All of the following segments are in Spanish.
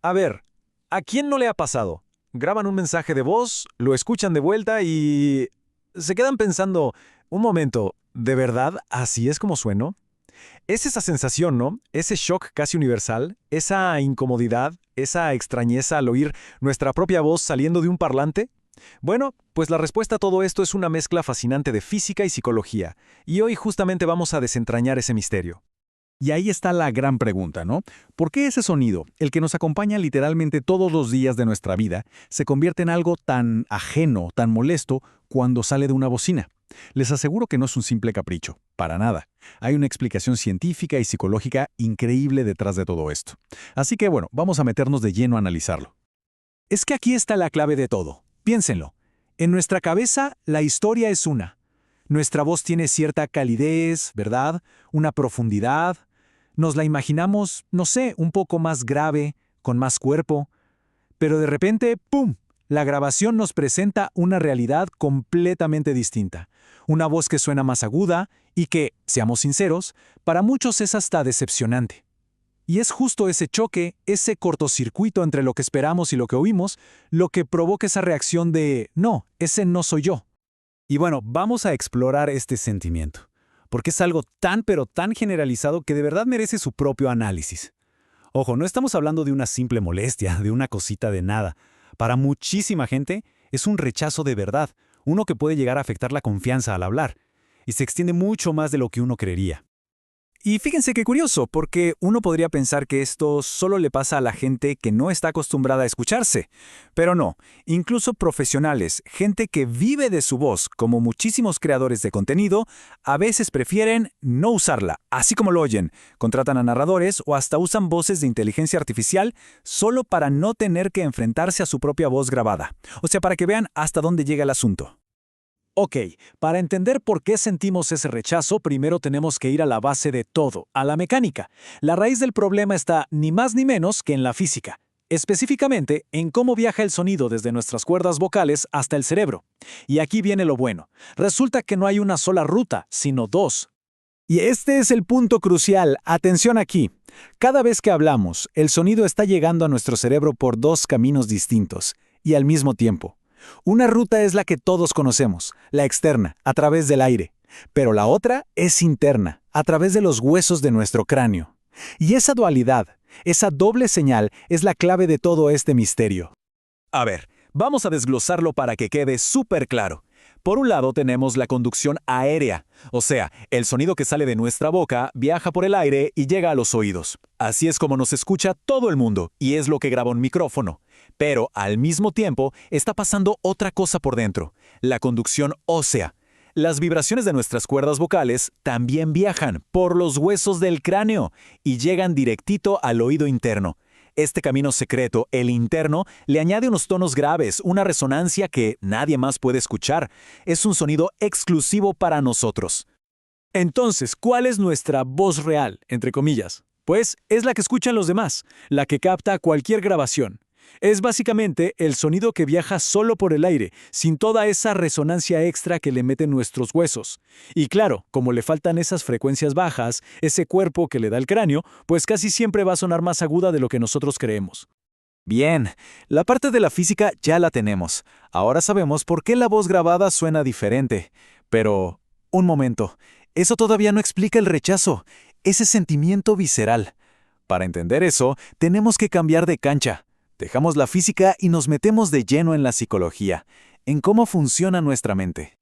A ver, ¿a quién no le ha pasado? Graban un mensaje de voz, lo escuchan de vuelta y se quedan pensando, un momento, ¿de verdad así es como sueno? Es esa sensación, ¿no? Ese shock casi universal, esa incomodidad, esa extrañeza al oír nuestra propia voz saliendo de un parlante. Bueno, pues la respuesta a todo esto es una mezcla fascinante de física y psicología, y hoy justamente vamos a desentrañar ese misterio. Y ahí está la gran pregunta, ¿no? ¿Por qué ese sonido, el que nos acompaña literalmente todos los días de nuestra vida, se convierte en algo tan ajeno, tan molesto, cuando sale de una bocina? Les aseguro que no es un simple capricho, para nada. Hay una explicación científica y psicológica increíble detrás de todo esto. Así que bueno, vamos a meternos de lleno a analizarlo. Es que aquí está la clave de todo. Piénsenlo. En nuestra cabeza, la historia es una. Nuestra voz tiene cierta calidez, ¿verdad? Una profundidad. Nos la imaginamos, no sé, un poco más grave, con más cuerpo. Pero de repente, ¡pum! La grabación nos presenta una realidad completamente distinta. Una voz que suena más aguda y que, seamos sinceros, para muchos es hasta decepcionante. Y es justo ese choque, ese cortocircuito entre lo que esperamos y lo que oímos, lo que provoca esa reacción de, no, ese no soy yo. Y bueno, vamos a explorar este sentimiento, porque es algo tan pero tan generalizado que de verdad merece su propio análisis. Ojo, no estamos hablando de una simple molestia, de una cosita de nada. Para muchísima gente es un rechazo de verdad, uno que puede llegar a afectar la confianza al hablar, y se extiende mucho más de lo que uno creería. Y fíjense qué curioso, porque uno podría pensar que esto solo le pasa a la gente que no está acostumbrada a escucharse. Pero no, incluso profesionales, gente que vive de su voz, como muchísimos creadores de contenido, a veces prefieren no usarla, así como lo oyen. Contratan a narradores o hasta usan voces de inteligencia artificial solo para no tener que enfrentarse a su propia voz grabada. O sea, para que vean hasta dónde llega el asunto. Ok, para entender por qué sentimos ese rechazo, primero tenemos que ir a la base de todo, a la mecánica. La raíz del problema está ni más ni menos que en la física, específicamente en cómo viaja el sonido desde nuestras cuerdas vocales hasta el cerebro. Y aquí viene lo bueno. Resulta que no hay una sola ruta, sino dos. Y este es el punto crucial. Atención aquí. Cada vez que hablamos, el sonido está llegando a nuestro cerebro por dos caminos distintos, y al mismo tiempo. Una ruta es la que todos conocemos, la externa, a través del aire, pero la otra es interna, a través de los huesos de nuestro cráneo. Y esa dualidad, esa doble señal, es la clave de todo este misterio. A ver, vamos a desglosarlo para que quede súper claro. Por un lado tenemos la conducción aérea, o sea, el sonido que sale de nuestra boca viaja por el aire y llega a los oídos. Así es como nos escucha todo el mundo, y es lo que graba un micrófono. Pero, al mismo tiempo, está pasando otra cosa por dentro, la conducción ósea. Las vibraciones de nuestras cuerdas vocales también viajan por los huesos del cráneo y llegan directito al oído interno. Este camino secreto, el interno, le añade unos tonos graves, una resonancia que nadie más puede escuchar. Es un sonido exclusivo para nosotros. Entonces, ¿cuál es nuestra voz real, entre comillas? Pues es la que escuchan los demás, la que capta cualquier grabación. Es básicamente el sonido que viaja solo por el aire, sin toda esa resonancia extra que le meten nuestros huesos. Y claro, como le faltan esas frecuencias bajas, ese cuerpo que le da el cráneo, pues casi siempre va a sonar más aguda de lo que nosotros creemos. Bien, la parte de la física ya la tenemos. Ahora sabemos por qué la voz grabada suena diferente. Pero, un momento, eso todavía no explica el rechazo, ese sentimiento visceral. Para entender eso, tenemos que cambiar de cancha. Dejamos la física y nos metemos de lleno en la psicología, en cómo funciona nuestra mente.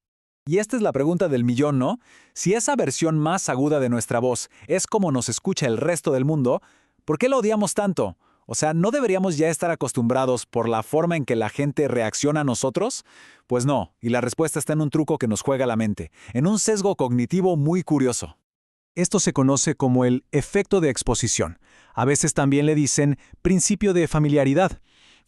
Y esta es la pregunta del millón, ¿no? Si esa versión más aguda de nuestra voz es como nos escucha el resto del mundo, ¿por qué la odiamos tanto? O sea, ¿no deberíamos ya estar acostumbrados por la forma en que la gente reacciona a nosotros? Pues no, y la respuesta está en un truco que nos juega la mente, en un sesgo cognitivo muy curioso. Esto se conoce como el efecto de exposición. A veces también le dicen principio de familiaridad.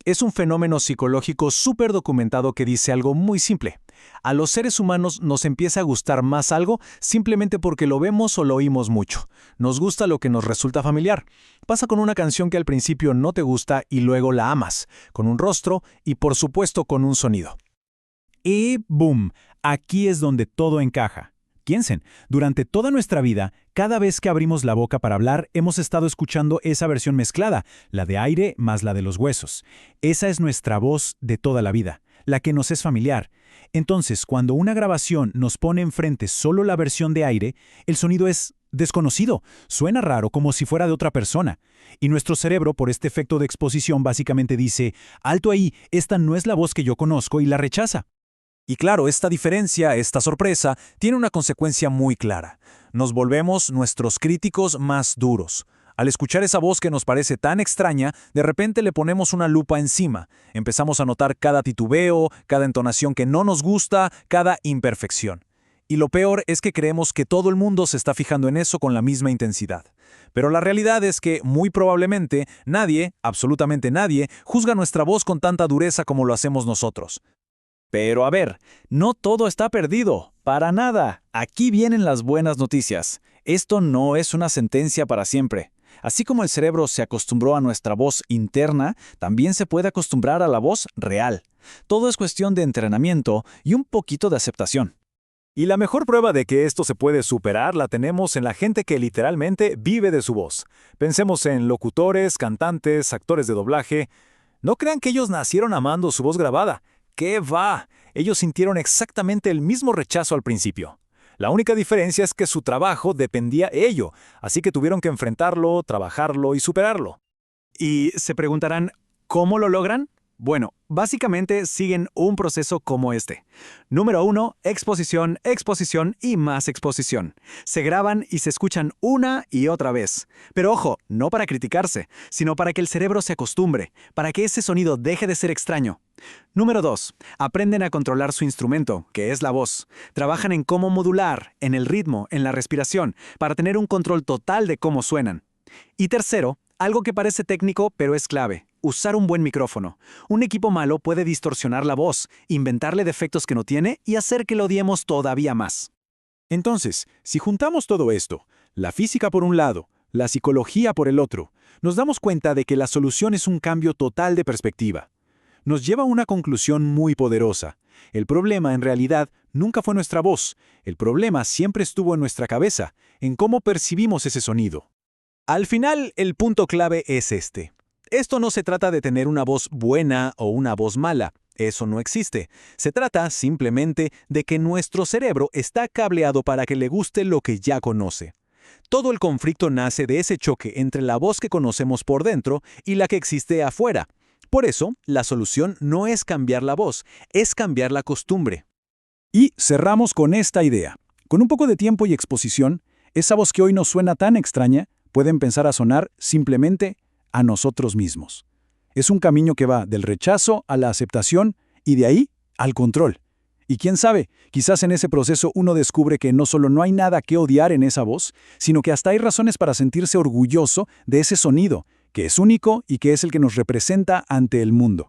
Es un fenómeno psicológico súper documentado que dice algo muy simple. A los seres humanos nos empieza a gustar más algo simplemente porque lo vemos o lo oímos mucho. Nos gusta lo que nos resulta familiar. Pasa con una canción que al principio no te gusta y luego la amas, con un rostro y por supuesto con un sonido. Y ¡boom! Aquí es donde todo encaja. Piensen, durante toda nuestra vida, cada vez que abrimos la boca para hablar, hemos estado escuchando esa versión mezclada, la de aire más la de los huesos. Esa es nuestra voz de toda la vida, la que nos es familiar. Entonces, cuando una grabación nos pone enfrente solo la versión de aire, el sonido es desconocido, suena raro como si fuera de otra persona. Y nuestro cerebro, por este efecto de exposición, básicamente dice, alto ahí, esta no es la voz que yo conozco y la rechaza. Y claro, esta diferencia, esta sorpresa, tiene una consecuencia muy clara. Nos volvemos nuestros críticos más duros. Al escuchar esa voz que nos parece tan extraña, de repente le ponemos una lupa encima. Empezamos a notar cada titubeo, cada entonación que no nos gusta, cada imperfección. Y lo peor es que creemos que todo el mundo se está fijando en eso con la misma intensidad. Pero la realidad es que, muy probablemente, nadie, absolutamente nadie, juzga nuestra voz con tanta dureza como lo hacemos nosotros. Pero a ver, no todo está perdido, para nada. Aquí vienen las buenas noticias. Esto no es una sentencia para siempre. Así como el cerebro se acostumbró a nuestra voz interna, también se puede acostumbrar a la voz real. Todo es cuestión de entrenamiento y un poquito de aceptación. Y la mejor prueba de que esto se puede superar la tenemos en la gente que literalmente vive de su voz. Pensemos en locutores, cantantes, actores de doblaje. No crean que ellos nacieron amando su voz grabada. ¿Qué va? Ellos sintieron exactamente el mismo rechazo al principio. La única diferencia es que su trabajo dependía de ello, así que tuvieron que enfrentarlo, trabajarlo y superarlo. Y se preguntarán, ¿cómo lo logran? Bueno, básicamente siguen un proceso como este. Número 1, exposición, exposición y más exposición. Se graban y se escuchan una y otra vez. Pero ojo, no para criticarse, sino para que el cerebro se acostumbre, para que ese sonido deje de ser extraño. Número 2, aprenden a controlar su instrumento, que es la voz. Trabajan en cómo modular, en el ritmo, en la respiración, para tener un control total de cómo suenan. Y tercero, algo que parece técnico, pero es clave. Usar un buen micrófono. Un equipo malo puede distorsionar la voz, inventarle defectos que no tiene y hacer que lo odiemos todavía más. Entonces, si juntamos todo esto, la física por un lado, la psicología por el otro, nos damos cuenta de que la solución es un cambio total de perspectiva. Nos lleva a una conclusión muy poderosa. El problema, en realidad, nunca fue nuestra voz. El problema siempre estuvo en nuestra cabeza, en cómo percibimos ese sonido. Al final, el punto clave es este. Esto no se trata de tener una voz buena o una voz mala. Eso no existe. Se trata simplemente de que nuestro cerebro está cableado para que le guste lo que ya conoce. Todo el conflicto nace de ese choque entre la voz que conocemos por dentro y la que existe afuera. Por eso, la solución no es cambiar la voz, es cambiar la costumbre. Y cerramos con esta idea. Con un poco de tiempo y exposición, esa voz que hoy nos suena tan extraña puede empezar a sonar simplemente a nosotros mismos. Es un camino que va del rechazo a la aceptación y de ahí al control. Y quién sabe, quizás en ese proceso uno descubre que no solo no hay nada que odiar en esa voz, sino que hasta hay razones para sentirse orgulloso de ese sonido, que es único y que es el que nos representa ante el mundo.